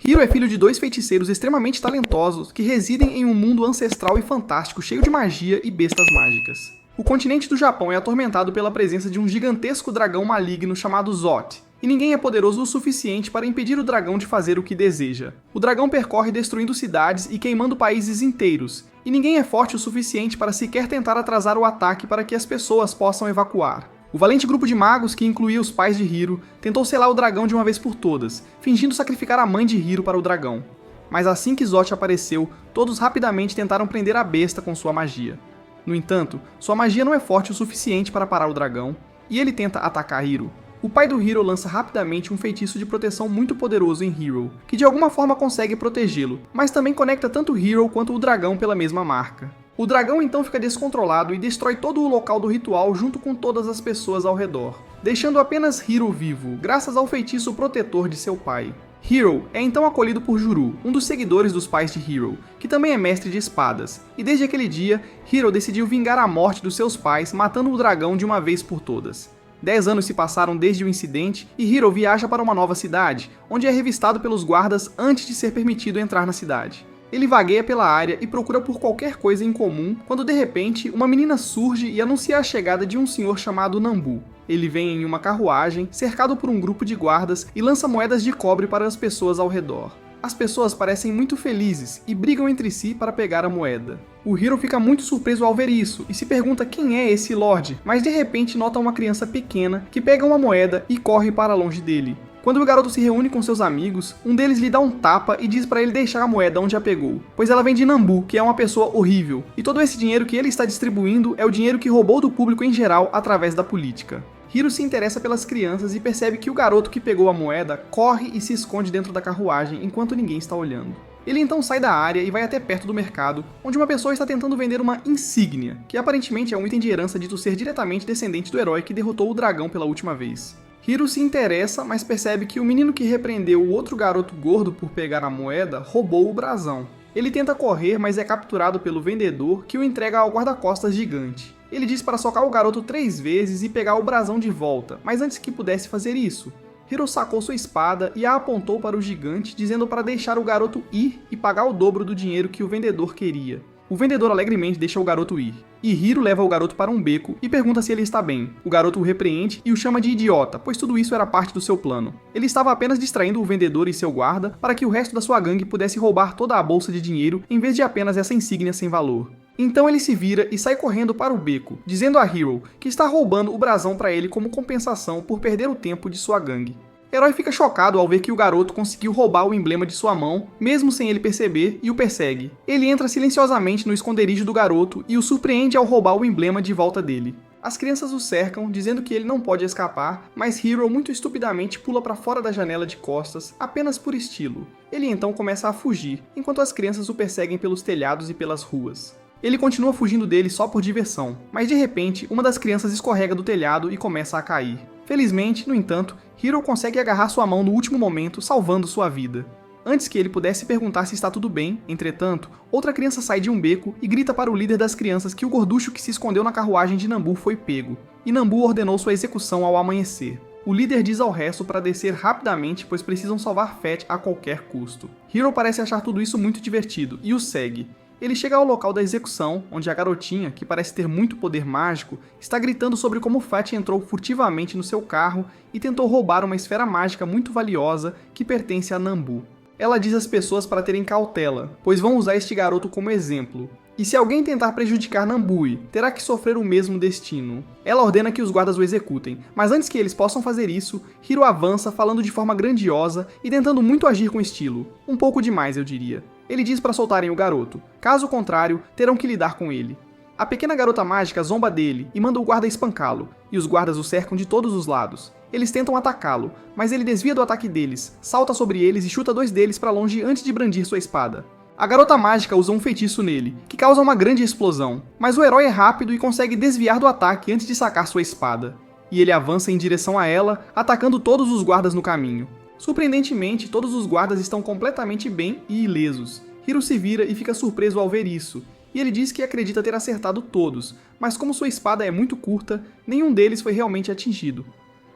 Hiro é filho de dois feiticeiros extremamente talentosos que residem em um mundo ancestral e fantástico cheio de magia e bestas mágicas. O continente do Japão é atormentado pela presença de um gigantesco dragão maligno chamado Zot, e ninguém é poderoso o suficiente para impedir o dragão de fazer o que deseja. O dragão percorre destruindo cidades e queimando países inteiros, e ninguém é forte o suficiente para sequer tentar atrasar o ataque para que as pessoas possam evacuar. O valente grupo de magos, que incluía os pais de Hiro, tentou selar o dragão de uma vez por todas, fingindo sacrificar a mãe de Hiro para o dragão. Mas assim que Zot apareceu, todos rapidamente tentaram prender a besta com sua magia. No entanto, sua magia não é forte o suficiente para parar o dragão, e ele tenta atacar Hiro. O pai do Hiro lança rapidamente um feitiço de proteção muito poderoso em Hiro, que de alguma forma consegue protegê-lo, mas também conecta tanto Hiro quanto o dragão pela mesma marca. O dragão então fica descontrolado e destrói todo o local do ritual junto com todas as pessoas ao redor, deixando apenas Hiro vivo, graças ao feitiço protetor de seu pai. Hiro é então acolhido por Juru, um dos seguidores dos pais de Hiro, que também é mestre de espadas, e desde aquele dia, Hiro decidiu vingar a morte dos seus pais matando o dragão de uma vez por todas. 10 anos se passaram desde o incidente e Hiro viaja para uma nova cidade, onde é revistado pelos guardas antes de ser permitido entrar na cidade. Ele vagueia pela área e procura por qualquer coisa em comum, quando de repente uma menina surge e anuncia a chegada de um senhor chamado Nambu. Ele vem em uma carruagem, cercado por um grupo de guardas e lança moedas de cobre para as pessoas ao redor. As pessoas parecem muito felizes e brigam entre si para pegar a moeda. O Hiro fica muito surpreso ao ver isso e se pergunta quem é esse Lorde, mas de repente nota uma criança pequena que pega uma moeda e corre para longe dele. Quando o garoto se reúne com seus amigos, um deles lhe dá um tapa e diz para ele deixar a moeda onde a pegou, pois ela vem de Nambu, que é uma pessoa horrível, e todo esse dinheiro que ele está distribuindo é o dinheiro que roubou do público em geral através da política. Hiro se interessa pelas crianças e percebe que o garoto que pegou a moeda corre e se esconde dentro da carruagem enquanto ninguém está olhando. Ele então sai da área e vai até perto do mercado, onde uma pessoa está tentando vender uma insígnia, que aparentemente é um item de herança dito ser diretamente descendente do herói que derrotou o dragão pela última vez. Hiro se interessa, mas percebe que o menino que repreendeu o outro garoto gordo por pegar a moeda roubou o brasão. Ele tenta correr, mas é capturado pelo vendedor, que o entrega ao guarda-costas gigante. Ele diz para socar o garoto 3 vezes e pegar o brasão de volta, mas antes que pudesse fazer isso, Hiro sacou sua espada e a apontou para o gigante, dizendo para deixar o garoto ir e pagar o dobro do dinheiro que o vendedor queria. O vendedor alegremente deixa o garoto ir, e Hiro leva o garoto para um beco e pergunta se ele está bem. O garoto o repreende e o chama de idiota, pois tudo isso era parte do seu plano. Ele estava apenas distraindo o vendedor e seu guarda para que o resto da sua gangue pudesse roubar toda a bolsa de dinheiro em vez de apenas essa insígnia sem valor. Então ele se vira e sai correndo para o beco, dizendo a Hiro que está roubando o brasão para ele como compensação por perder o tempo de sua gangue. Herói fica chocado ao ver que o garoto conseguiu roubar o emblema de sua mão, mesmo sem ele perceber, e o persegue. Ele entra silenciosamente no esconderijo do garoto e o surpreende ao roubar o emblema de volta dele. As crianças o cercam, dizendo que ele não pode escapar, mas Hiro muito estupidamente pula para fora da janela de costas, apenas por estilo. Ele então começa a fugir, enquanto as crianças o perseguem pelos telhados e pelas ruas. Ele continua fugindo dele só por diversão, mas de repente, uma das crianças escorrega do telhado e começa a cair. Felizmente, no entanto, Hiro consegue agarrar sua mão no último momento, salvando sua vida. Antes que ele pudesse perguntar se está tudo bem, entretanto, outra criança sai de um beco e grita para o líder das crianças que o gorducho que se escondeu na carruagem de Nambu foi pego, e Nambu ordenou sua execução ao amanhecer. O líder diz ao resto para descer rapidamente, pois precisam salvar Fat a qualquer custo. Hiro parece achar tudo isso muito divertido, e o segue. Ele chega ao local da execução, onde a garotinha, que parece ter muito poder mágico, está gritando sobre como Fat entrou furtivamente no seu carro e tentou roubar uma esfera mágica muito valiosa que pertence a Nambu. Ela diz às pessoas para terem cautela, pois vão usar este garoto como exemplo. E se alguém tentar prejudicar Nambui, terá que sofrer o mesmo destino. Ela ordena que os guardas o executem, mas antes que eles possam fazer isso, Hiro avança falando de forma grandiosa e tentando muito agir com estilo. Um pouco demais, eu diria. Ele diz para soltarem o garoto, caso contrário, terão que lidar com ele. A pequena garota mágica zomba dele e manda o guarda espancá-lo, e os guardas o cercam de todos os lados. Eles tentam atacá-lo, mas ele desvia do ataque deles, salta sobre eles e chuta 2 deles para longe antes de brandir sua espada. A garota mágica usa um feitiço nele, que causa uma grande explosão, mas o herói é rápido e consegue desviar do ataque antes de sacar sua espada. E ele avança em direção a ela, atacando todos os guardas no caminho. Surpreendentemente, todos os guardas estão completamente bem e ilesos. Hiro se vira e fica surpreso ao ver isso, e ele diz que acredita ter acertado todos, mas como sua espada é muito curta, nenhum deles foi realmente atingido.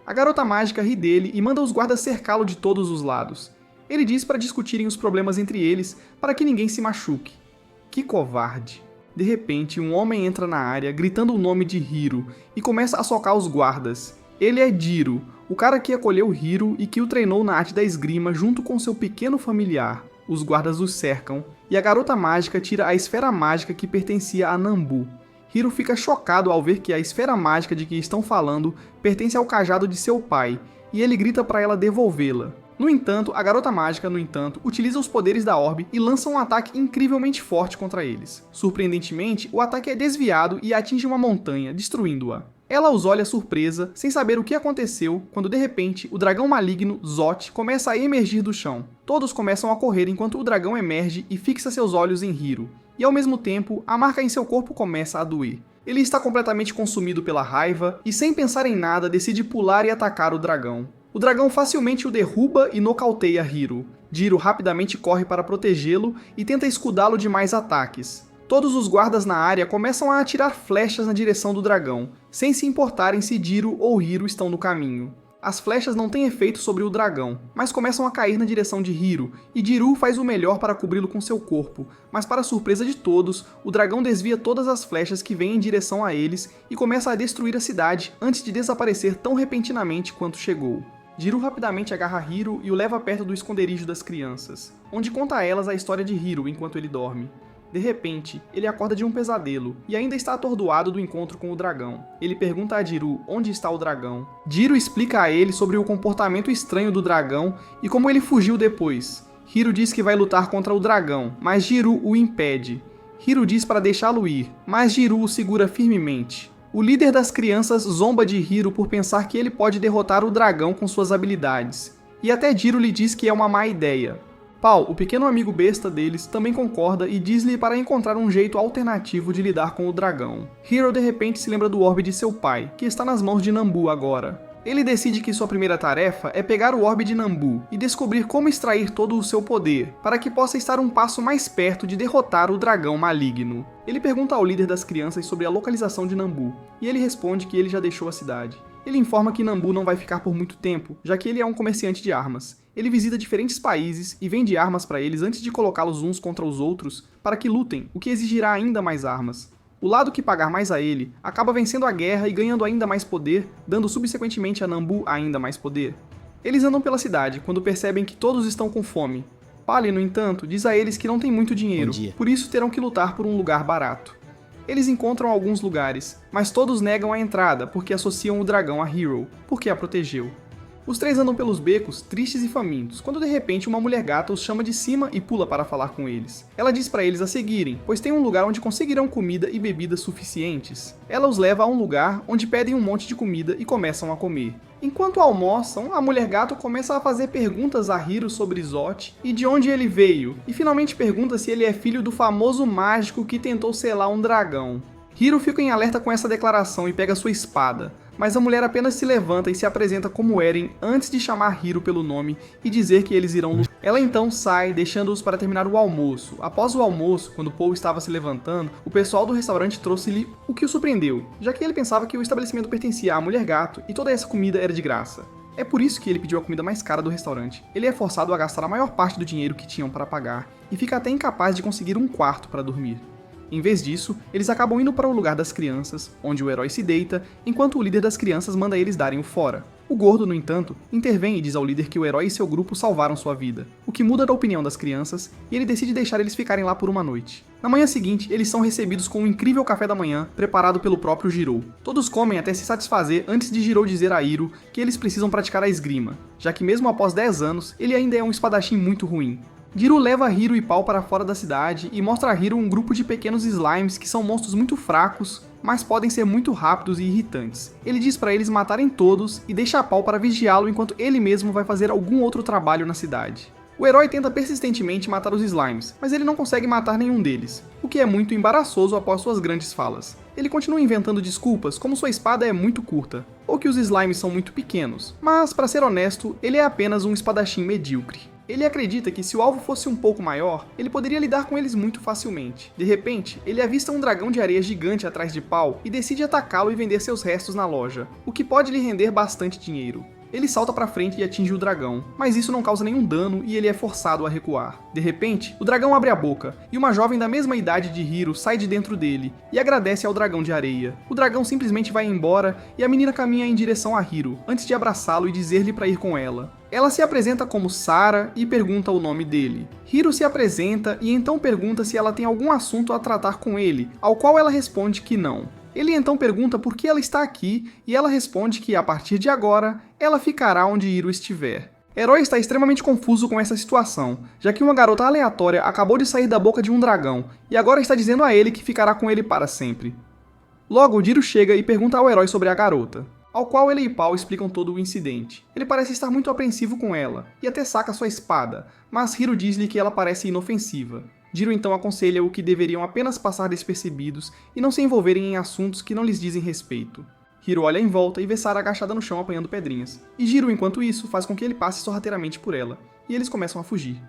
A garota mágica ri dele e manda os guardas cercá-lo de todos os lados. Ele diz para discutirem os problemas entre eles para que ninguém se machuque. Que covarde! De repente, um homem entra na área gritando o nome de Hiro e começa a socar os guardas. Ele é Jiro, o cara que acolheu Hiro e que o treinou na arte da esgrima junto com seu pequeno familiar. Os guardas o cercam e a garota mágica tira a esfera mágica que pertencia a Nambu. Hiro fica chocado ao ver que a esfera mágica de que estão falando pertence ao cajado de seu pai, e ele grita para ela devolvê-la. No entanto, a garota mágica, utiliza os poderes da orbe e lança um ataque incrivelmente forte contra eles. Surpreendentemente, o ataque é desviado e atinge uma montanha, destruindo-a. Ela os olha surpresa, sem saber o que aconteceu, quando de repente o dragão maligno, Zot, começa a emergir do chão. Todos começam a correr enquanto o dragão emerge e fixa seus olhos em Hiro. E ao mesmo tempo, a marca em seu corpo começa a doer. Ele está completamente consumido pela raiva e, sem pensar em nada, decide pular e atacar o dragão. O dragão facilmente o derruba e nocauteia Hiro. Jiro rapidamente corre para protegê-lo e tenta escudá-lo de mais ataques. Todos os guardas na área começam a atirar flechas na direção do dragão, sem se importarem se Jiro ou Hiro estão no caminho. As flechas não têm efeito sobre o dragão, mas começam a cair na direção de Hiro, e Jiro faz o melhor para cobri-lo com seu corpo, mas para surpresa de todos, o dragão desvia todas as flechas que vêm em direção a eles e começa a destruir a cidade antes de desaparecer tão repentinamente quanto chegou. Jiro rapidamente agarra Hiro e o leva perto do esconderijo das crianças, onde conta a elas a história de Hiro enquanto ele dorme. De repente, ele acorda de um pesadelo e ainda está atordoado do encontro com o dragão. Ele pergunta a Jiro onde está o dragão. Jiro explica a ele sobre o comportamento estranho do dragão e como ele fugiu depois. Hiro diz que vai lutar contra o dragão, mas Jiro o impede. Hiro diz para deixá-lo ir, mas Jiro o segura firmemente. O líder das crianças zomba de Hiro por pensar que ele pode derrotar o dragão com suas habilidades. E até Jiro lhe diz que é uma má ideia. Paul, o pequeno amigo besta deles, também concorda e diz-lhe para encontrar um jeito alternativo de lidar com o dragão. Hiro de repente se lembra do orbe de seu pai, que está nas mãos de Nambu agora. Ele decide que sua primeira tarefa é pegar o orbe de Nambu e descobrir como extrair todo o seu poder, para que possa estar um passo mais perto de derrotar o dragão maligno. Ele pergunta ao líder das crianças sobre a localização de Nambu, e ele responde que ele já deixou a cidade. Ele informa que Nambu não vai ficar por muito tempo, já que ele é um comerciante de armas. Ele visita diferentes países e vende armas para eles antes de colocá-los uns contra os outros para que lutem, o que exigirá ainda mais armas. O lado que pagar mais a ele acaba vencendo a guerra e ganhando ainda mais poder, dando subsequentemente a Nambu ainda mais poder. Eles andam pela cidade quando percebem que todos estão com fome. Pali, no entanto, diz a eles que não tem muito dinheiro, por isso terão que lutar por um lugar barato. Eles encontram alguns lugares, mas todos negam a entrada porque associam o dragão a Hiro, porque a protegeu. Os três andam pelos becos, tristes e famintos, quando de repente uma mulher gata os chama de cima e pula para falar com eles. Ela diz para eles a seguirem, pois tem um lugar onde conseguirão comida e bebidas suficientes. Ela os leva a um lugar onde pedem um monte de comida e começam a comer. Enquanto almoçam, a mulher gato começa a fazer perguntas a Hiro sobre Zot e de onde ele veio, e finalmente pergunta se ele é filho do famoso mágico que tentou selar um dragão. Hiro fica em alerta com essa declaração e pega sua espada, mas a mulher apenas se levanta e se apresenta como Eren antes de chamar Hiro pelo nome e dizer que eles irão lutar. Ela então sai, deixando-os para terminar o almoço. Após o almoço, quando Paul estava se levantando, o pessoal do restaurante trouxe-lhe o que o surpreendeu, já que ele pensava que o estabelecimento pertencia à mulher gato e toda essa comida era de graça. É por isso que ele pediu a comida mais cara do restaurante. Ele é forçado a gastar a maior parte do dinheiro que tinham para pagar e fica até incapaz de conseguir um quarto para dormir. Em vez disso, eles acabam indo para o lugar das crianças, onde o herói se deita, enquanto o líder das crianças manda eles darem o fora. O gordo, no entanto, intervém e diz ao líder que o herói e seu grupo salvaram sua vida, o que muda a opinião das crianças, e ele decide deixar eles ficarem lá por uma noite. Na manhã seguinte, eles são recebidos com um incrível café da manhã, preparado pelo próprio Jiro. Todos comem até se satisfazer antes de Jiro dizer a Hiro que eles precisam praticar a esgrima, já que mesmo após 10 anos, ele ainda é um espadachim muito ruim. Jiro leva Hiro e Paul para fora da cidade e mostra a Hiro um grupo de pequenos slimes que são monstros muito fracos, mas podem ser muito rápidos e irritantes. Ele diz para eles matarem todos e deixa a Paul para vigiá-lo enquanto ele mesmo vai fazer algum outro trabalho na cidade. O herói tenta persistentemente matar os slimes, mas ele não consegue matar nenhum deles, o que é muito embaraçoso após suas grandes falas. Ele continua inventando desculpas como sua espada é muito curta, ou que os slimes são muito pequenos, mas para ser honesto, ele é apenas um espadachim medíocre. Ele acredita que se o alvo fosse um pouco maior, ele poderia lidar com eles muito facilmente. De repente, ele avista um dragão de areia gigante atrás de Paul e decide atacá-lo e vender seus restos na loja, o que pode lhe render bastante dinheiro. Ele salta pra frente e atinge o dragão, mas isso não causa nenhum dano e ele é forçado a recuar. De repente, o dragão abre a boca e uma jovem da mesma idade de Hiro sai de dentro dele e agradece ao dragão de areia. O dragão simplesmente vai embora e a menina caminha em direção a Hiro, antes de abraçá-lo e dizer-lhe para ir com ela. Ela se apresenta como Sara e pergunta o nome dele. Hiro se apresenta e então pergunta se ela tem algum assunto a tratar com ele, ao qual ela responde que não. Ele então pergunta por que ela está aqui e ela responde que, a partir de agora, ela ficará onde Hiro estiver. Herói está extremamente confuso com essa situação, já que uma garota aleatória acabou de sair da boca de um dragão e agora está dizendo a ele que ficará com ele para sempre. Logo, Jiro chega e pergunta ao herói sobre a garota, ao qual ele e Paul explicam todo o incidente. Ele parece estar muito apreensivo com ela, e até saca sua espada, mas Hiro diz-lhe que ela parece inofensiva. Jiro então aconselha-o que deveriam apenas passar despercebidos e não se envolverem em assuntos que não lhes dizem respeito. Hiro olha em volta e vê Sara agachada no chão apanhando pedrinhas, e Jiro, enquanto isso, faz com que ele passe sorrateiramente por ela, e eles começam a fugir.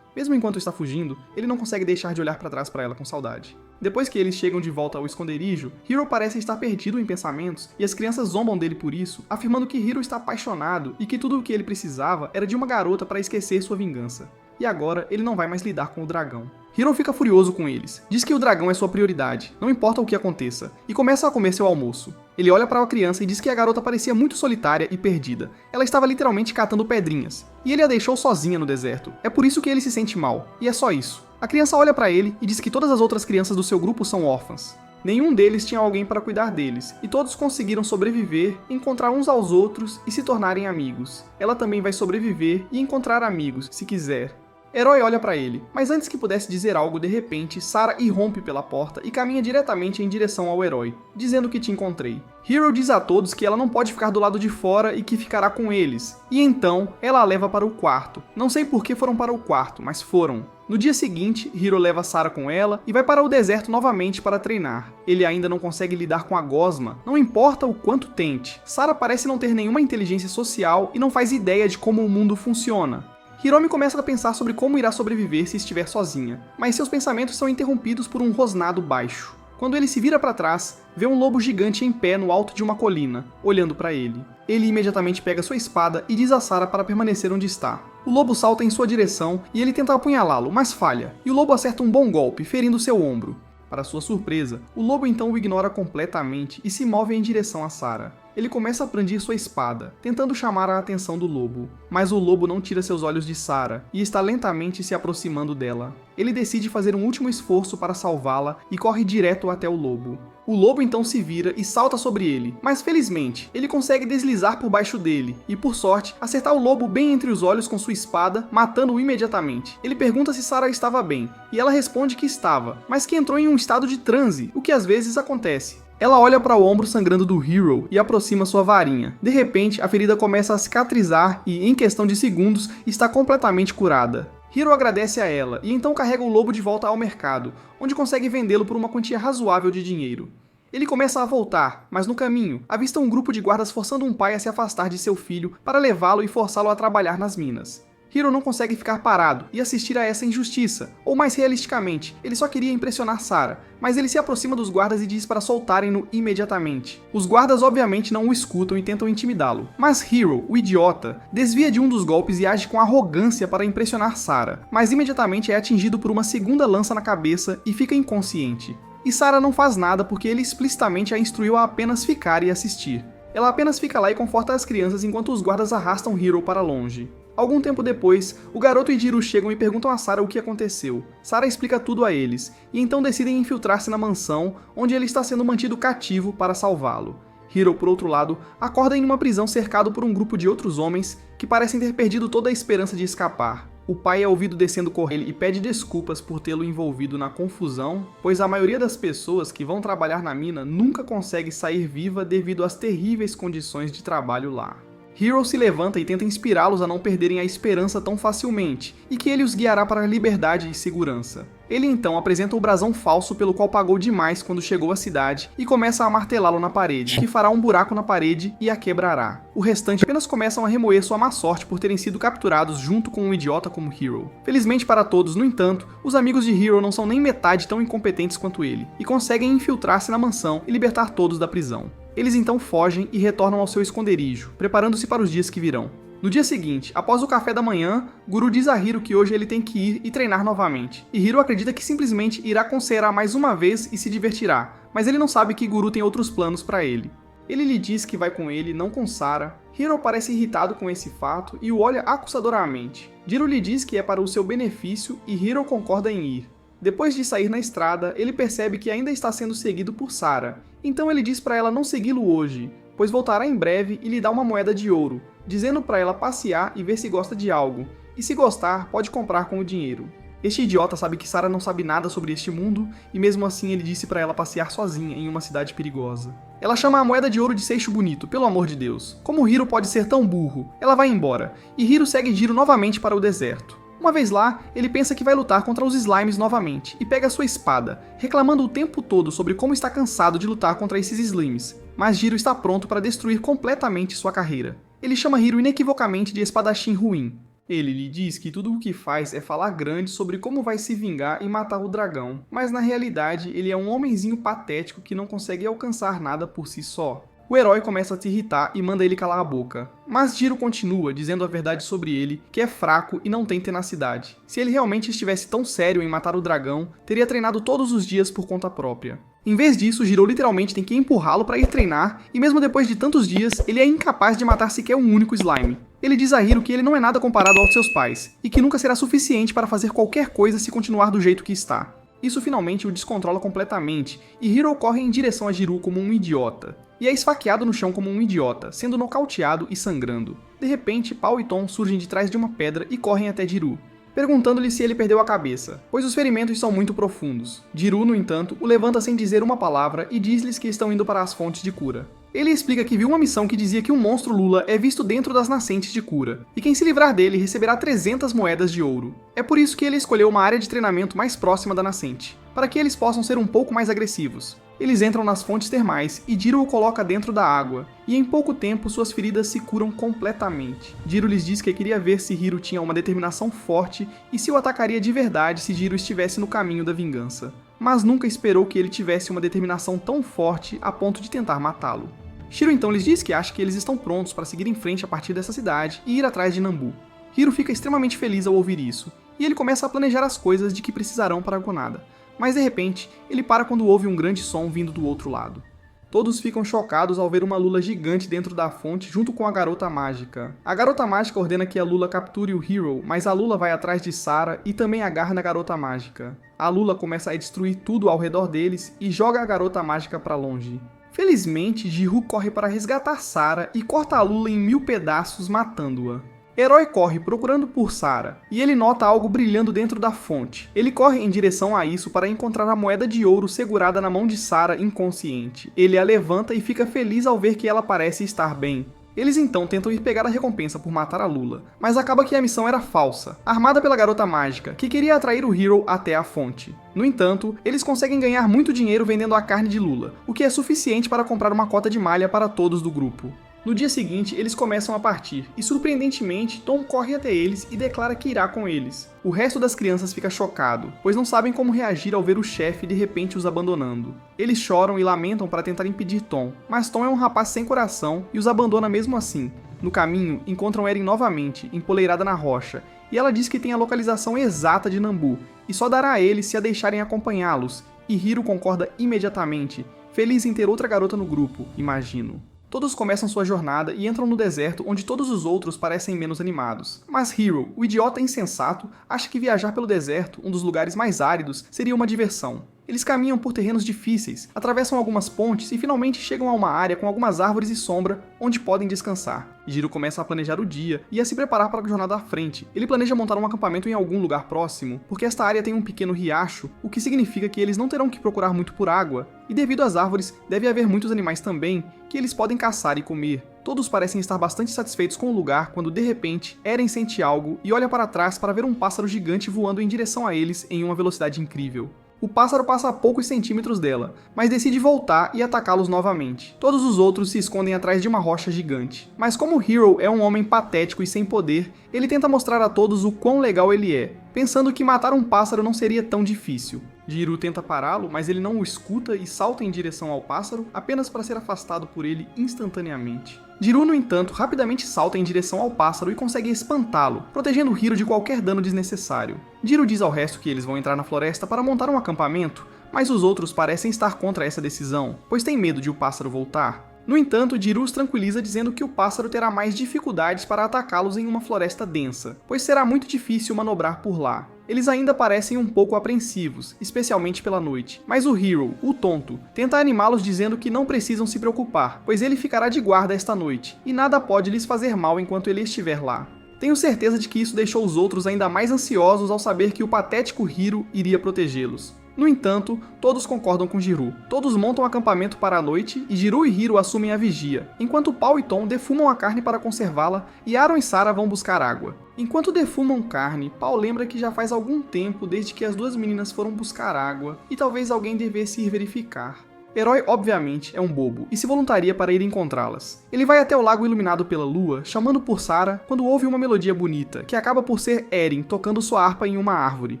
Mesmo enquanto está fugindo, ele não consegue deixar de olhar para trás para ela com saudade. Depois que eles chegam de volta ao esconderijo, Hiro parece estar perdido em pensamentos e as crianças zombam dele por isso, afirmando que Hiro está apaixonado e que tudo o que ele precisava era de uma garota para esquecer sua vingança. E agora ele não vai mais lidar com o dragão. Hiro fica furioso com eles, diz que o dragão é sua prioridade, não importa o que aconteça, e começa a comer seu almoço. Ele olha para a criança e diz que a garota parecia muito solitária e perdida. Ela estava literalmente catando pedrinhas, e ele a deixou sozinha no deserto. É por isso que ele se sente mal, e é só isso. A criança olha para ele e diz que todas as outras crianças do seu grupo são órfãs. Nenhum deles tinha alguém para cuidar deles, e todos conseguiram sobreviver, encontrar uns aos outros e se tornarem amigos. Ela também vai sobreviver e encontrar amigos, se quiser. Herói olha pra ele, mas antes que pudesse dizer algo, de repente, Sara irrompe pela porta e caminha diretamente em direção ao herói, dizendo que te encontrei. Hiro diz a todos que ela não pode ficar do lado de fora e que ficará com eles, e então ela a leva para o quarto. Não sei por que foram para o quarto, mas foram. No dia seguinte, Hiro leva Sara com ela e vai para o deserto novamente para treinar. Ele ainda não consegue lidar com a gosma, não importa o quanto tente. Sara parece não ter nenhuma inteligência social e não faz ideia de como o mundo funciona. Hiromi começa a pensar sobre como irá sobreviver se estiver sozinha, mas seus pensamentos são interrompidos por um rosnado baixo. Quando ele se vira para trás, vê um lobo gigante em pé no alto de uma colina, olhando para ele. Ele imediatamente pega sua espada e diz a Sara para permanecer onde está. O lobo salta em sua direção e ele tenta apunhalá-lo, mas falha, e o lobo acerta um bom golpe, ferindo seu ombro. Para sua surpresa, o lobo então o ignora completamente e se move em direção a Sara. Ele começa a brandir sua espada, tentando chamar a atenção do lobo, mas o lobo não tira seus olhos de Sara e está lentamente se aproximando dela. Ele decide fazer um último esforço para salvá-la e corre direto até o lobo. O lobo então se vira e salta sobre ele, mas felizmente, ele consegue deslizar por baixo dele e, por sorte, acertar o lobo bem entre os olhos com sua espada, matando-o imediatamente. Ele pergunta se Sara estava bem, e ela responde que estava, mas que entrou em um estado de transe, o que às vezes acontece. Ela olha para o ombro sangrando do Hiro e aproxima sua varinha. De repente, a ferida começa a cicatrizar e, em questão de segundos, está completamente curada. Hiro agradece a ela e então carrega o lobo de volta ao mercado, onde consegue vendê-lo por uma quantia razoável de dinheiro. Ele começa a voltar, mas no caminho, avista um grupo de guardas forçando um pai a se afastar de seu filho para levá-lo e forçá-lo a trabalhar nas minas. Hiro não consegue ficar parado e assistir a essa injustiça, ou mais realisticamente, ele só queria impressionar Sara, mas ele se aproxima dos guardas e diz para soltarem-no imediatamente. Os guardas obviamente não o escutam e tentam intimidá-lo, mas Hiro, o idiota, desvia de um dos golpes e age com arrogância para impressionar Sara, mas imediatamente é atingido por uma segunda lança na cabeça e fica inconsciente. E Sara não faz nada porque ele explicitamente a instruiu a apenas ficar e assistir. Ela apenas fica lá e conforta as crianças enquanto os guardas arrastam Hiro para longe. Algum tempo depois, o garoto e Jiro chegam e perguntam a Sara o que aconteceu. Sara explica tudo a eles, e então decidem infiltrar-se na mansão, onde ele está sendo mantido cativo para salvá-lo. Hiro, por outro lado, acorda em uma prisão cercado por um grupo de outros homens que parecem ter perdido toda a esperança de escapar. O pai é ouvido descendo correndo e pede desculpas por tê-lo envolvido na confusão, pois a maioria das pessoas que vão trabalhar na mina nunca consegue sair viva devido às terríveis condições de trabalho lá. Hiro se levanta e tenta inspirá-los a não perderem a esperança tão facilmente, e que ele os guiará para a liberdade e segurança. Ele então apresenta o brasão falso pelo qual pagou demais quando chegou à cidade e começa a martelá-lo na parede, que fará um buraco na parede e a quebrará. O restante apenas começam a remoer sua má sorte por terem sido capturados junto com um idiota como Hiro. Felizmente para todos, no entanto, os amigos de Hiro não são nem metade tão incompetentes quanto ele, e conseguem infiltrar-se na mansão e libertar todos da prisão. Eles então fogem e retornam ao seu esconderijo, preparando-se para os dias que virão. No dia seguinte, após o café da manhã, Guru diz a Hiro que hoje ele tem que ir e treinar novamente, e Hiro acredita que simplesmente irá com Sera mais uma vez e se divertirá, mas ele não sabe que Guru tem outros planos para ele. Ele lhe diz que vai com ele, não com Sara. Hiro parece irritado com esse fato e o olha acusadoramente. Jiro lhe diz que é para o seu benefício e Hiro concorda em ir. Depois de sair na estrada, ele percebe que ainda está sendo seguido por Sara, então ele diz para ela não segui-lo hoje, pois voltará em breve e lhe dá uma moeda de ouro, dizendo para ela passear e ver se gosta de algo, e se gostar, pode comprar com o dinheiro. Este idiota sabe que Sara não sabe nada sobre este mundo, e mesmo assim ele disse para ela passear sozinha em uma cidade perigosa. Ela chama a moeda de ouro de seixo bonito, pelo amor de Deus. Como Hiro pode ser tão burro? Ela vai embora, e Hiro segue Jiro novamente para o deserto. Uma vez lá, ele pensa que vai lutar contra os slimes novamente, e pega sua espada, reclamando o tempo todo sobre como está cansado de lutar contra esses slimes, mas Jiro está pronto para destruir completamente sua carreira. Ele chama Hiro inequivocamente de espadachim ruim. Ele lhe diz que tudo o que faz é falar grande sobre como vai se vingar e matar o dragão, mas na realidade ele é um homenzinho patético que não consegue alcançar nada por si só. O herói começa a se irritar e manda ele calar a boca, mas Jiro continua dizendo a verdade sobre ele, que é fraco e não tem tenacidade. Se ele realmente estivesse tão sério em matar o dragão, teria treinado todos os dias por conta própria. Em vez disso, Jiro literalmente tem que empurrá-lo para ir treinar, e mesmo depois de tantos dias, ele é incapaz de matar sequer um único slime. Ele diz a Hiro que ele não é nada comparado aos seus pais, e que nunca será suficiente para fazer qualquer coisa se continuar do jeito que está. Isso finalmente o descontrola completamente, e Hiro corre em direção a Jiro como um idiota. E é esfaqueado no chão como um idiota, sendo nocauteado e sangrando. De repente, Paul e Tom surgem de trás de uma pedra e correm até Jiro, perguntando-lhe se ele perdeu a cabeça, pois os ferimentos são muito profundos. Jiro, no entanto, o levanta sem dizer uma palavra e diz-lhes que estão indo para as fontes de cura. Ele explica que viu uma missão que dizia que um monstro Lula é visto dentro das nascentes de cura, e quem se livrar dele receberá 300 moedas de ouro. É por isso que ele escolheu uma área de treinamento mais próxima da nascente, para que eles possam ser um pouco mais agressivos. Eles entram nas fontes termais e Jiro o coloca dentro da água, e em pouco tempo suas feridas se curam completamente. Jiro lhes diz que queria ver se Hiro tinha uma determinação forte e se o atacaria de verdade se Jiro estivesse no caminho da vingança, mas nunca esperou que ele tivesse uma determinação tão forte a ponto de tentar matá-lo. Shiro então lhes diz que acha que eles estão prontos para seguir em frente a partir dessa cidade e ir atrás de Nambu. Hiro fica extremamente feliz ao ouvir isso, e ele começa a planejar as coisas de que precisarão para a Gonada. Mas de repente, ele para quando ouve um grande som vindo do outro lado. Todos ficam chocados ao ver uma Lula gigante dentro da fonte junto com a Garota Mágica. A Garota Mágica ordena que a Lula capture o Hiro, mas a Lula vai atrás de Sara e também agarra na Garota Mágica. A Lula começa a destruir tudo ao redor deles e joga a Garota Mágica para longe. Felizmente, Jiro corre para resgatar Sara e corta a Lula em 1000 pedaços, matando-a. Herói corre procurando por Sara, e ele nota algo brilhando dentro da fonte. Ele corre em direção a isso para encontrar a moeda de ouro segurada na mão de Sara inconsciente. Ele a levanta e fica feliz ao ver que ela parece estar bem. Eles então tentam ir pegar a recompensa por matar a Lula, mas acaba que a missão era falsa, armada pela Garota Mágica, que queria atrair o Hiro até a fonte. No entanto, eles conseguem ganhar muito dinheiro vendendo a carne de Lula, o que é suficiente para comprar uma cota de malha para todos do grupo. No dia seguinte, eles começam a partir, e surpreendentemente, Tom corre até eles e declara que irá com eles. O resto das crianças fica chocado, pois não sabem como reagir ao ver o chefe de repente os abandonando. Eles choram e lamentam para tentar impedir Tom, mas Tom é um rapaz sem coração e os abandona mesmo assim. No caminho, encontram Eren novamente, empoleirada na rocha, e ela diz que tem a localização exata de Nambu, e só dará a eles se a deixarem acompanhá-los, e Hiro concorda imediatamente, feliz em ter outra garota no grupo, imagino. Todos começam sua jornada e entram no deserto onde todos os outros parecem menos animados. Mas Hiro, o idiota insensato, acha que viajar pelo deserto, um dos lugares mais áridos, seria uma diversão. Eles caminham por terrenos difíceis, atravessam algumas pontes e finalmente chegam a uma área com algumas árvores e sombra onde podem descansar. Jiro começa a planejar o dia e a se preparar para a jornada à frente. Ele planeja montar um acampamento em algum lugar próximo, porque esta área tem um pequeno riacho, o que significa que eles não terão que procurar muito por água, e devido às árvores, deve haver muitos animais também, que eles podem caçar e comer. Todos parecem estar bastante satisfeitos com o lugar quando, de repente, Eren sente algo e olha para trás para ver um pássaro gigante voando em direção a eles em uma velocidade incrível. O pássaro passa a poucos centímetros dela, mas decide voltar e atacá-los novamente. Todos os outros se escondem atrás de uma rocha gigante. Mas como Hiro é um homem patético e sem poder, ele tenta mostrar a todos o quão legal ele é, pensando que matar um pássaro não seria tão difícil. Jiro tenta pará-lo, mas ele não o escuta e salta em direção ao pássaro, apenas para ser afastado por ele instantaneamente. Jiro, no entanto, rapidamente salta em direção ao pássaro e consegue espantá-lo, protegendo Hiro de qualquer dano desnecessário. Jiro diz ao resto que eles vão entrar na floresta para montar um acampamento, mas os outros parecem estar contra essa decisão, pois têm medo de o pássaro voltar. No entanto, Jiro os tranquiliza dizendo que o pássaro terá mais dificuldades para atacá-los em uma floresta densa, pois será muito difícil manobrar por lá. Eles ainda parecem um pouco apreensivos, especialmente pela noite, mas o Hiro, o tonto, tenta animá-los dizendo que não precisam se preocupar, pois ele ficará de guarda esta noite, e nada pode lhes fazer mal enquanto ele estiver lá. Tenho certeza de que isso deixou os outros ainda mais ansiosos ao saber que o patético Hiro iria protegê-los. No entanto, todos concordam com Jiro. Todos montam um acampamento para a noite e Jiro e Hiro assumem a vigia, enquanto Paul e Tom defumam a carne para conservá-la e Aaron e Sarah vão buscar água. Enquanto defumam carne, Paul lembra que já faz algum tempo desde que as duas meninas foram buscar água e talvez alguém devesse ir verificar. Herói, obviamente, é um bobo e se voluntaria para ir encontrá-las. Ele vai até o lago iluminado pela lua, chamando por Sarah quando ouve uma melodia bonita, que acaba por ser Erin tocando sua harpa em uma árvore.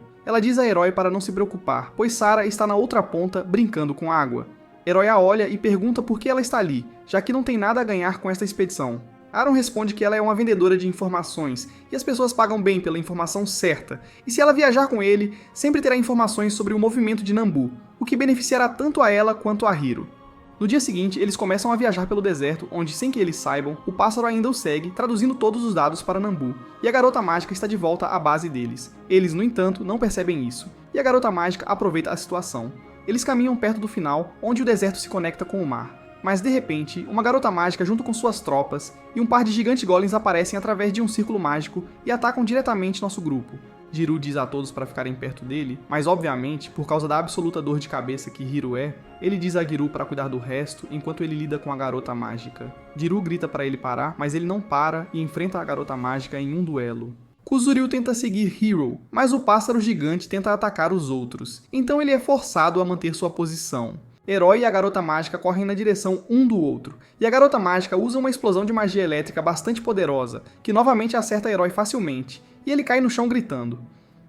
Ela diz a Herói para não se preocupar, pois Sarah está na outra ponta, brincando com água. Herói a olha e pergunta por que ela está ali, já que não tem nada a ganhar com esta expedição. Aaron responde que ela é uma vendedora de informações, e as pessoas pagam bem pela informação certa, e se ela viajar com ele, sempre terá informações sobre o movimento de Nambu, o que beneficiará tanto a ela quanto a Hiro. No dia seguinte, eles começam a viajar pelo deserto, onde, sem que eles saibam, o pássaro ainda o segue, traduzindo todos os dados para Nambu, e a garota mágica está de volta à base deles. Eles, no entanto, não percebem isso, e a garota mágica aproveita a situação. Eles caminham perto do final, onde o deserto se conecta com o mar. Mas, de repente, uma garota mágica junto com suas tropas e um par de gigantes golems aparecem através de um círculo mágico e atacam diretamente nosso grupo. Jiro diz a todos para ficarem perto dele, mas obviamente, por causa da absoluta dor de cabeça que Hiro é, ele diz a Jiro para cuidar do resto enquanto ele lida com a garota mágica. Jiro grita para ele parar, mas ele não para e enfrenta a garota mágica em um duelo. Kuzuryu tenta seguir Hiro, mas o pássaro gigante tenta atacar os outros, então ele é forçado a manter sua posição. Herói e a garota mágica correm na direção um do outro, e a garota mágica usa uma explosão de magia elétrica bastante poderosa, que novamente acerta Herói facilmente, e ele cai no chão gritando.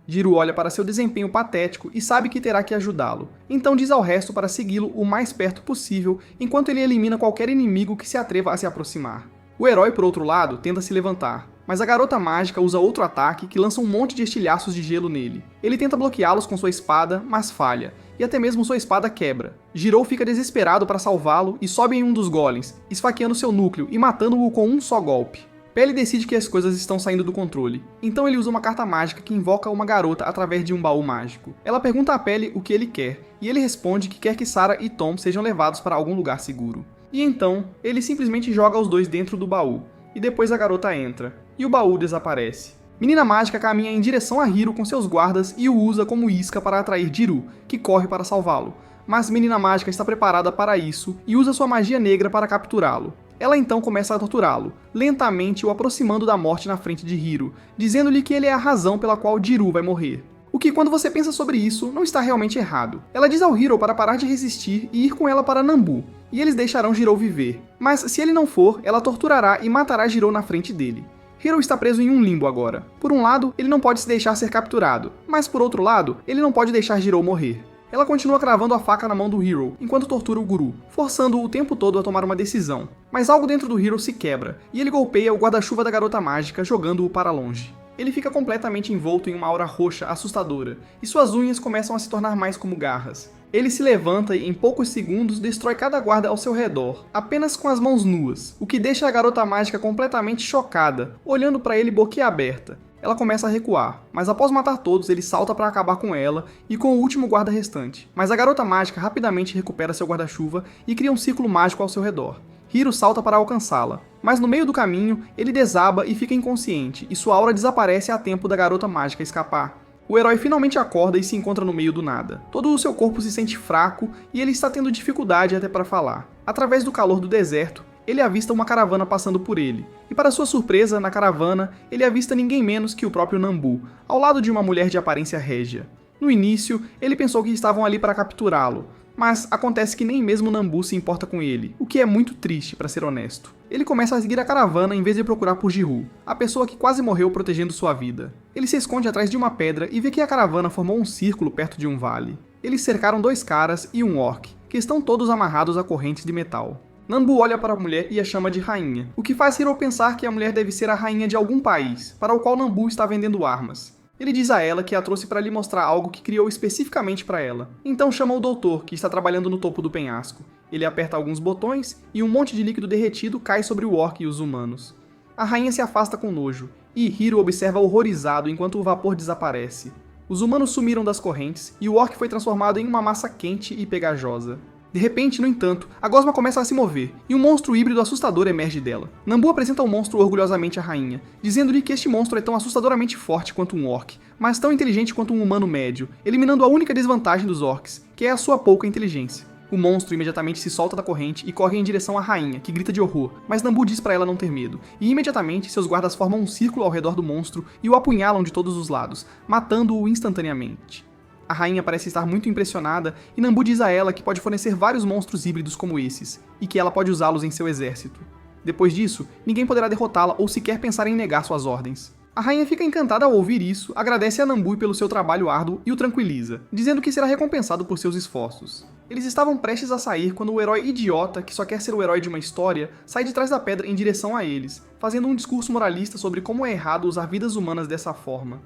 Jiro olha para seu desempenho patético e sabe que terá que ajudá-lo, então diz ao resto para segui-lo o mais perto possível, enquanto ele elimina qualquer inimigo que se atreva a se aproximar. O herói, por outro lado, tenta se levantar, mas a garota mágica usa outro ataque que lança um monte de estilhaços de gelo nele. Ele tenta bloqueá-los com sua espada, mas falha, e até mesmo sua espada quebra. Jiro fica desesperado para salvá-lo e sobe em um dos golems, esfaqueando seu núcleo e matando-o com um só golpe. Pele decide que as coisas estão saindo do controle, então ele usa uma carta mágica que invoca uma garota através de um baú mágico. Ela pergunta a Pele o que ele quer, e ele responde que quer que Sarah e Tom sejam levados para algum lugar seguro. E então, ele simplesmente joga os dois dentro do baú, e depois a garota entra, e o baú desaparece. Menina Mágica caminha em direção a Hiro com seus guardas e o usa como isca para atrair Jiro, que corre para salvá-lo. Mas Menina Mágica está preparada para isso e usa sua magia negra para capturá-lo. Ela então começa a torturá-lo, lentamente o aproximando da morte na frente de Hiro, dizendo-lhe que ele é a razão pela qual Jiro vai morrer. O que, quando você pensa sobre isso, não está realmente errado. Ela diz ao Hiro para parar de resistir e ir com ela para Nambu, e eles deixarão Jiro viver. Mas se ele não for, ela torturará e matará Jiro na frente dele. Hiro está preso em um limbo agora. Por um lado, ele não pode se deixar ser capturado, mas por outro lado, ele não pode deixar Jiro morrer. Ela continua cravando a faca na mão do Hiro, enquanto tortura o guru, forçando-o o tempo todo a tomar uma decisão. Mas algo dentro do Hiro se quebra, e ele golpeia o guarda-chuva da garota mágica, jogando-o para longe. Ele fica completamente envolto em uma aura roxa assustadora, e suas unhas começam a se tornar mais como garras. Ele se levanta e, em poucos segundos, destrói cada guarda ao seu redor, apenas com as mãos nuas, o que deixa a garota mágica completamente chocada, olhando para ele boquiaberta. Ela começa a recuar, mas após matar todos, ele salta para acabar com ela e com o último guarda restante. Mas a garota mágica rapidamente recupera seu guarda-chuva e cria um círculo mágico ao seu redor. Hiro salta para alcançá-la, mas no meio do caminho, ele desaba e fica inconsciente, e sua aura desaparece a tempo da garota mágica escapar. O herói finalmente acorda e se encontra no meio do nada. Todo o seu corpo se sente fraco e ele está tendo dificuldade até para falar. Através do calor do deserto, ele avista uma caravana passando por ele, e para sua surpresa, na caravana, ele avista ninguém menos que o próprio Nambu, ao lado de uma mulher de aparência régia. No início, ele pensou que estavam ali para capturá-lo, mas acontece que nem mesmo Nambu se importa com ele, o que é muito triste, para ser honesto. Ele começa a seguir a caravana em vez de procurar por Jiru, a pessoa que quase morreu protegendo sua vida. Ele se esconde atrás de uma pedra e vê que a caravana formou um círculo perto de um vale. Eles cercaram 2 caras e um orc, que estão todos amarrados a correntes de metal. Nambu olha para a mulher e a chama de rainha, o que faz Hiro pensar que a mulher deve ser a rainha de algum país, para o qual Nambu está vendendo armas. Ele diz a ela que a trouxe para lhe mostrar algo que criou especificamente para ela. Então chama o doutor, que está trabalhando no topo do penhasco. Ele aperta alguns botões e um monte de líquido derretido cai sobre o orc e os humanos. A rainha se afasta com nojo, e Hiro observa horrorizado enquanto o vapor desaparece. Os humanos sumiram das correntes e o orc foi transformado em uma massa quente e pegajosa. De repente, no entanto, a gosma começa a se mover, e um monstro híbrido assustador emerge dela. Nambu apresenta o monstro orgulhosamente à rainha, dizendo-lhe que este monstro é tão assustadoramente forte quanto um orc, mas tão inteligente quanto um humano médio, eliminando a única desvantagem dos orcs, que é a sua pouca inteligência. O monstro imediatamente se solta da corrente e corre em direção à rainha, que grita de horror, mas Nambu diz para ela não ter medo, e imediatamente seus guardas formam um círculo ao redor do monstro e o apunhalam de todos os lados, matando-o instantaneamente. A rainha parece estar muito impressionada e Nambu diz a ela que pode fornecer vários monstros híbridos como esses, e que ela pode usá-los em seu exército. Depois disso, ninguém poderá derrotá-la ou sequer pensar em negar suas ordens. A rainha fica encantada ao ouvir isso, agradece a Nambu pelo seu trabalho árduo e o tranquiliza, dizendo que será recompensado por seus esforços. Eles estavam prestes a sair quando o herói idiota, que só quer ser o herói de uma história, sai de trás da pedra em direção a eles, fazendo um discurso moralista sobre como é errado usar vidas humanas dessa forma.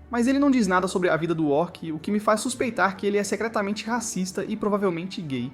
Mas ele não diz nada sobre a vida do orc, o que me faz suspeitar que ele é secretamente racista e provavelmente gay.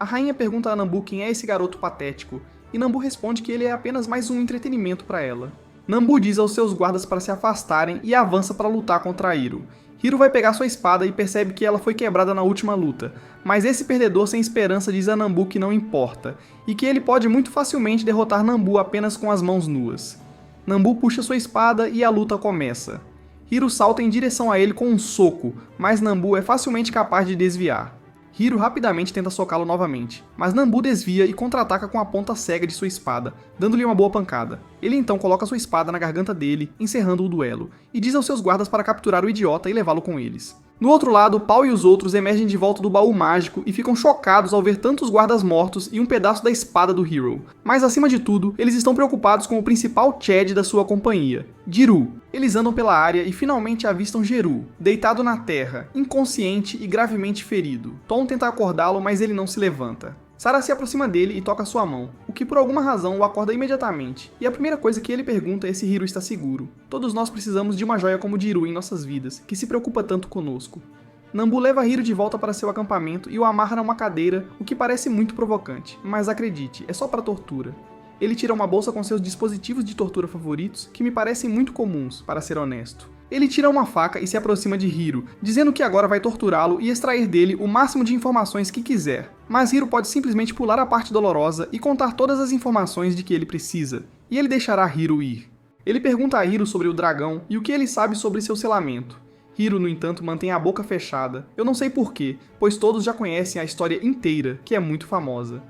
A rainha pergunta a Nambu quem é esse garoto patético, e Nambu responde que ele é apenas mais um entretenimento para ela. Nambu diz aos seus guardas para se afastarem e avança para lutar contra Hiro. Hiro vai pegar sua espada e percebe que ela foi quebrada na última luta, mas esse perdedor sem esperança diz a Nambu que não importa, e que ele pode muito facilmente derrotar Nambu apenas com as mãos nuas. Nambu puxa sua espada e a luta começa. Hiro salta em direção a ele com um soco, mas Nambu é facilmente capaz de desviar. Hiro rapidamente tenta socá-lo novamente, mas Nambu desvia e contra-ataca com a ponta cega de sua espada, dando-lhe uma boa pancada. Ele então coloca sua espada na garganta dele, encerrando o duelo, e diz aos seus guardas para capturar o idiota e levá-lo com eles. No outro lado, Paul e os outros emergem de volta do baú mágico e ficam chocados ao ver tantos guardas mortos e um pedaço da espada do Hiro. Mas acima de tudo, eles estão preocupados com o principal Chad da sua companhia, Jiru. Eles andam pela área e finalmente avistam Geru, deitado na terra, inconsciente e gravemente ferido. Tom tenta acordá-lo, mas ele não se levanta. Sarah se aproxima dele e toca sua mão, o que por alguma razão o acorda imediatamente, e a primeira coisa que ele pergunta é se Hiro está seguro. Todos nós precisamos de uma joia como Jiru em nossas vidas, que se preocupa tanto conosco. Nambu leva Hiro de volta para seu acampamento e o amarra numa cadeira, o que parece muito provocante, mas acredite, é só para tortura. Ele tira uma bolsa com seus dispositivos de tortura favoritos, que me parecem muito comuns, para ser honesto. Ele tira uma faca e se aproxima de Hiro, dizendo que agora vai torturá-lo e extrair dele o máximo de informações que quiser. Mas Hiro pode simplesmente pular a parte dolorosa e contar todas as informações de que ele precisa, e ele deixará Hiro ir. Ele pergunta a Hiro sobre o dragão e o que ele sabe sobre seu selamento. Hiro, no entanto, mantém a boca fechada. Eu não sei porquê, pois todos já conhecem a história inteira, que é muito famosa.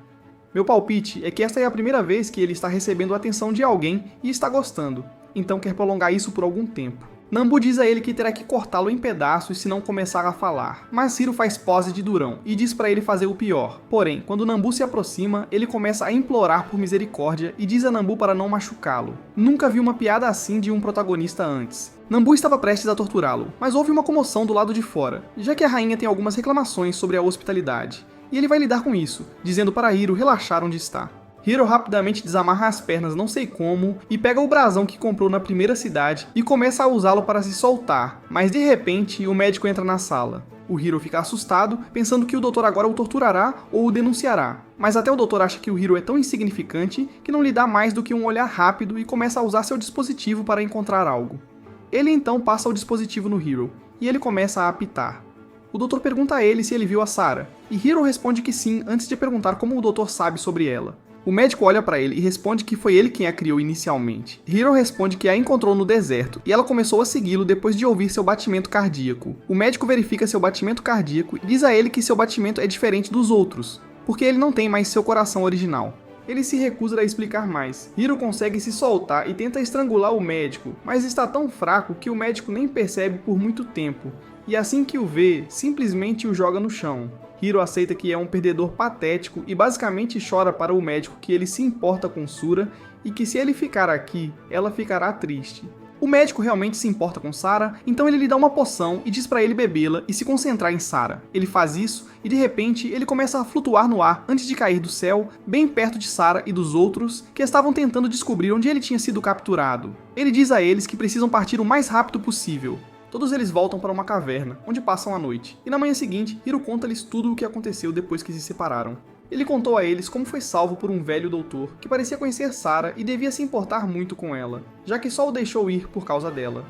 Meu palpite é que esta é a primeira vez que ele está recebendo a atenção de alguém e está gostando, então quer prolongar isso por algum tempo. Nambu diz a ele que terá que cortá-lo em pedaços se não começar a falar, mas Hiro faz pose de durão e diz para ele fazer o pior. Porém, quando Nambu se aproxima, ele começa a implorar por misericórdia e diz a Nambu para não machucá-lo. Nunca vi uma piada assim de um protagonista antes. Nambu estava prestes a torturá-lo, mas houve uma comoção do lado de fora, já que a rainha tem algumas reclamações sobre a hospitalidade, e ele vai lidar com isso, dizendo para Hiro relaxar onde está. Hiro rapidamente desamarra as pernas não sei como e pega o brasão que comprou na primeira cidade e começa a usá-lo para se soltar, mas de repente o médico entra na sala. O Hiro fica assustado, pensando que o doutor agora o torturará ou o denunciará, mas até o doutor acha que o Hiro é tão insignificante que não lhe dá mais do que um olhar rápido e começa a usar seu dispositivo para encontrar algo. Ele então passa o dispositivo no Hiro, e ele começa a apitar. O doutor pergunta a ele se ele viu a Sarah, e Hiro responde que sim antes de perguntar como o doutor sabe sobre ela. O médico olha para ele e responde que foi ele quem a criou inicialmente. Hiro responde que a encontrou no deserto e ela começou a segui-lo depois de ouvir seu batimento cardíaco. O médico verifica seu batimento cardíaco e diz a ele que seu batimento é diferente dos outros, porque ele não tem mais seu coração original. Ele se recusa a explicar mais. Hiro consegue se soltar e tenta estrangular o médico, mas está tão fraco que o médico nem percebe por muito tempo, e assim que o vê, simplesmente o joga no chão. Hiro aceita que é um perdedor patético e basicamente chora para o médico que ele se importa com Sura e que se ele ficar aqui, ela ficará triste. O médico realmente se importa com Sarah, então ele lhe dá uma poção e diz pra ele bebê-la e se concentrar em Sarah. Ele faz isso e de repente ele começa a flutuar no ar antes de cair do céu, bem perto de Sarah e dos outros que estavam tentando descobrir onde ele tinha sido capturado. Ele diz a eles que precisam partir o mais rápido possível. Todos eles voltam para uma caverna, onde passam a noite, e na manhã seguinte, Hiro conta-lhes tudo o que aconteceu depois que se separaram. Ele contou a eles como foi salvo por um velho doutor, que parecia conhecer Sarah e devia se importar muito com ela, já que só o deixou ir por causa dela.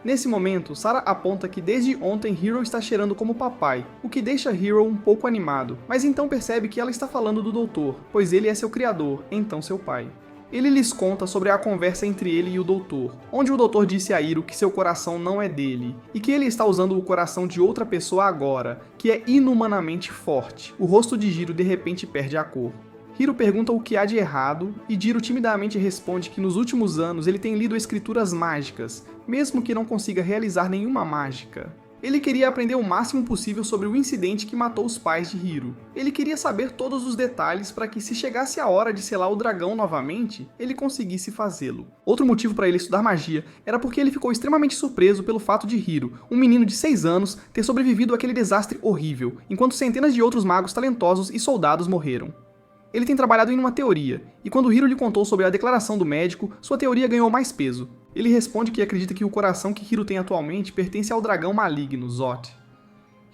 Nesse momento, Sarah aponta que desde ontem Hiro está cheirando como papai, o que deixa Hiro um pouco animado, mas então percebe que ela está falando do doutor, pois ele é seu criador, então seu pai. Ele lhes conta sobre a conversa entre ele e o doutor, onde o doutor disse a Hiro que seu coração não é dele, e que ele está usando o coração de outra pessoa agora, que é inumanamente forte. O rosto de Hiro de repente perde a cor. Hiro pergunta o que há de errado, e Jiro timidamente responde que nos últimos anos ele tem lido escrituras mágicas, mesmo que não consiga realizar nenhuma mágica. Ele queria aprender o máximo possível sobre o incidente que matou os pais de Hiro. Ele queria saber todos os detalhes para que, se chegasse a hora de selar o dragão novamente, ele conseguisse fazê-lo. Outro motivo para ele estudar magia era porque ele ficou extremamente surpreso pelo fato de Hiro, um menino de 6 anos, ter sobrevivido àquele desastre horrível, enquanto centenas de outros magos talentosos e soldados morreram. Ele tem trabalhado em uma teoria, e quando Hiro lhe contou sobre a declaração do médico, sua teoria ganhou mais peso. Ele responde que acredita que o coração que Hiro tem atualmente pertence ao dragão maligno, Zot.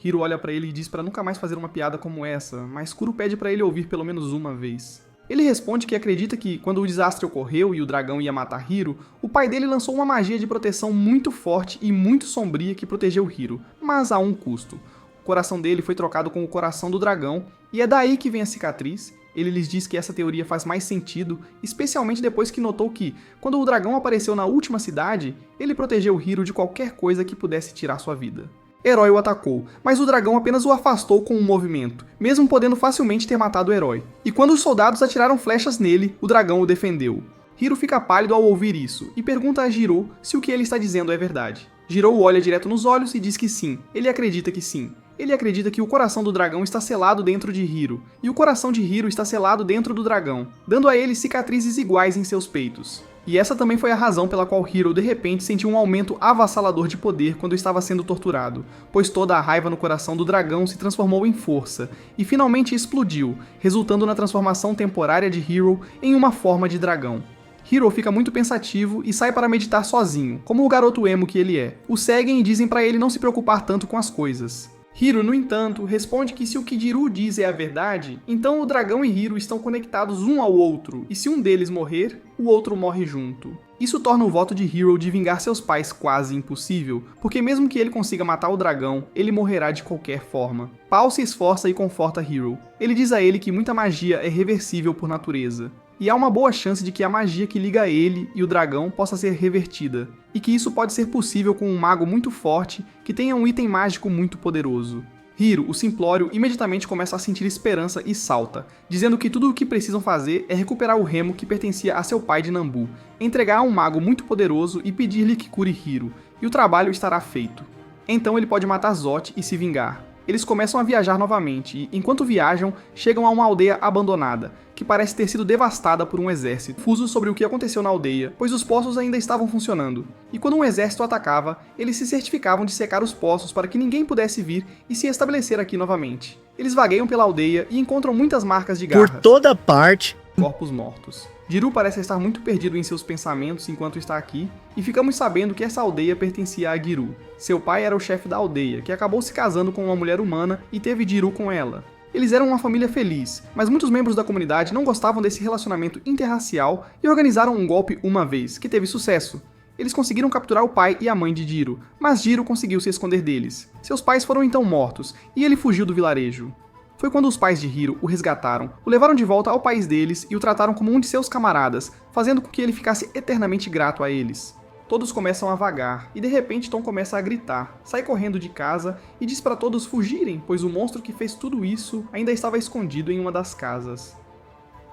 Hiro olha pra ele e diz para nunca mais fazer uma piada como essa, mas Kuro pede para ele ouvir pelo menos uma vez. Ele responde que acredita que, quando o desastre ocorreu e o dragão ia matar Hiro, o pai dele lançou uma magia de proteção muito forte e muito sombria que protegeu Hiro, mas a um custo. O coração dele foi trocado com o coração do dragão, e é daí que vem a cicatriz. Ele lhes diz que essa teoria faz mais sentido, especialmente depois que notou que, quando o dragão apareceu na última cidade, ele protegeu Hiro de qualquer coisa que pudesse tirar sua vida. Herói o atacou, mas o dragão apenas o afastou com um movimento, mesmo podendo facilmente ter matado o herói. E quando os soldados atiraram flechas nele, o dragão o defendeu. Hiro fica pálido ao ouvir isso, e pergunta a Jiro se o que ele está dizendo é verdade. Jiro o olha direto nos olhos e diz que sim, ele acredita que sim. Ele acredita que o coração do dragão está selado dentro de Hiro, e o coração de Hiro está selado dentro do dragão, dando a ele cicatrizes iguais em seus peitos. E essa também foi a razão pela qual Hiro de repente sentiu um aumento avassalador de poder quando estava sendo torturado, pois toda a raiva no coração do dragão se transformou em força, e finalmente explodiu, resultando na transformação temporária de Hiro em uma forma de dragão. Hiro fica muito pensativo e sai para meditar sozinho, como o garoto emo que ele é. O seguem e dizem para ele não se preocupar tanto com as coisas. Hiro, no entanto, responde que se o que Jiro diz é a verdade, então o dragão e Hiro estão conectados um ao outro, e se um deles morrer, o outro morre junto. Isso torna o voto de Hiro de vingar seus pais quase impossível, porque mesmo que ele consiga matar o dragão, ele morrerá de qualquer forma. Paul se esforça e conforta Hiro. Ele diz a ele que muita magia é reversível por natureza, e há uma boa chance de que a magia que liga ele e o dragão possa ser revertida, e que isso pode ser possível com um mago muito forte que tenha um item mágico muito poderoso. Hiro, o simplório, imediatamente começa a sentir esperança e salta, dizendo que tudo o que precisam fazer é recuperar o remo que pertencia a seu pai de Nambu, entregar a um mago muito poderoso e pedir-lhe que cure Hiro, e o trabalho estará feito. Então ele pode matar Zot e se vingar. Eles começam a viajar novamente e, enquanto viajam, chegam a uma aldeia abandonada, que parece ter sido devastada por um exército, confuso sobre o que aconteceu na aldeia, pois os poços ainda estavam funcionando. E quando um exército atacava, eles se certificavam de secar os poços para que ninguém pudesse vir e se estabelecer aqui novamente. Eles vagueiam pela aldeia e encontram muitas marcas de garras. Por toda parte. Corpos mortos. Jiro parece estar muito perdido em seus pensamentos enquanto está aqui, e ficamos sabendo que essa aldeia pertencia a Giru. Seu pai era o chefe da aldeia, que acabou se casando com uma mulher humana e teve Jiro com ela. Eles eram uma família feliz, mas muitos membros da comunidade não gostavam desse relacionamento interracial e organizaram um golpe uma vez, que teve sucesso. Eles conseguiram capturar o pai e a mãe de Jiro, mas Jiro conseguiu se esconder deles. Seus pais foram então mortos, e ele fugiu do vilarejo. Foi quando os pais de Hiro o resgataram, o levaram de volta ao país deles e o trataram como um de seus camaradas, fazendo com que ele ficasse eternamente grato a eles. Todos começam a vagar, e de repente Tom começa a gritar, sai correndo de casa e diz para todos fugirem, pois o monstro que fez tudo isso ainda estava escondido em uma das casas.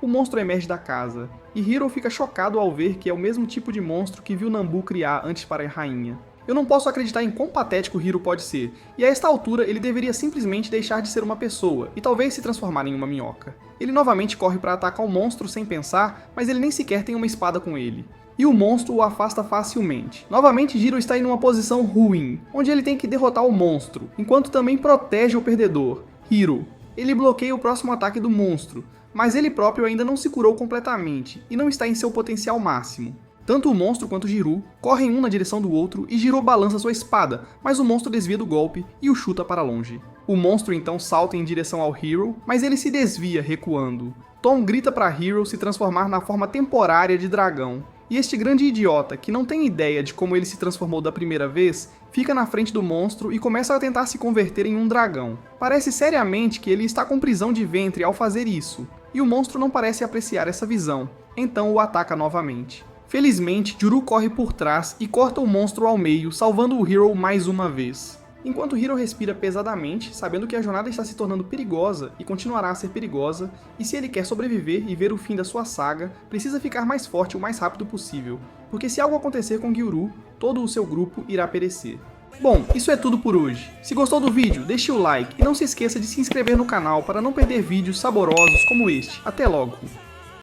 O monstro emerge da casa, e Hiro fica chocado ao ver que é o mesmo tipo de monstro que viu Nambu criar antes para a rainha. Eu não posso acreditar em quão patético Hiro pode ser, e a esta altura ele deveria simplesmente deixar de ser uma pessoa, e talvez se transformar em uma minhoca. Ele novamente corre para atacar o monstro sem pensar, mas ele nem sequer tem uma espada com ele. e o monstro o afasta facilmente. Novamente, Jiro está em uma posição ruim, onde ele tem que derrotar o monstro, enquanto também protege o perdedor, Hiro. Ele bloqueia o próximo ataque do monstro, mas ele próprio ainda não se curou completamente e não está em seu potencial máximo. Tanto o monstro quanto Jiro correm um na direção do outro e Jiro balança sua espada, mas o monstro desvia do golpe e o chuta para longe. O monstro então salta em direção ao Hiro, mas ele se desvia, recuando. Tom grita para Hiro se transformar na forma temporária de dragão. E este grande idiota, que não tem ideia de como ele se transformou da primeira vez, fica na frente do monstro e começa a tentar se converter em um dragão. Parece seriamente que ele está com prisão de ventre ao fazer isso, e o monstro não parece apreciar essa visão, então o ataca novamente. Felizmente, Juro corre por trás e corta o monstro ao meio, salvando o Hiro mais uma vez. Enquanto Hiro respira pesadamente, sabendo que a jornada está se tornando perigosa e continuará a ser perigosa, e se ele quer sobreviver e ver o fim da sua saga, precisa ficar mais forte o mais rápido possível, porque se algo acontecer com Gyuru, todo o seu grupo irá perecer. Bom, isso é tudo por hoje. Se gostou do vídeo, deixe o like e não se esqueça de se inscrever no canal para não perder vídeos saborosos como este. Até logo!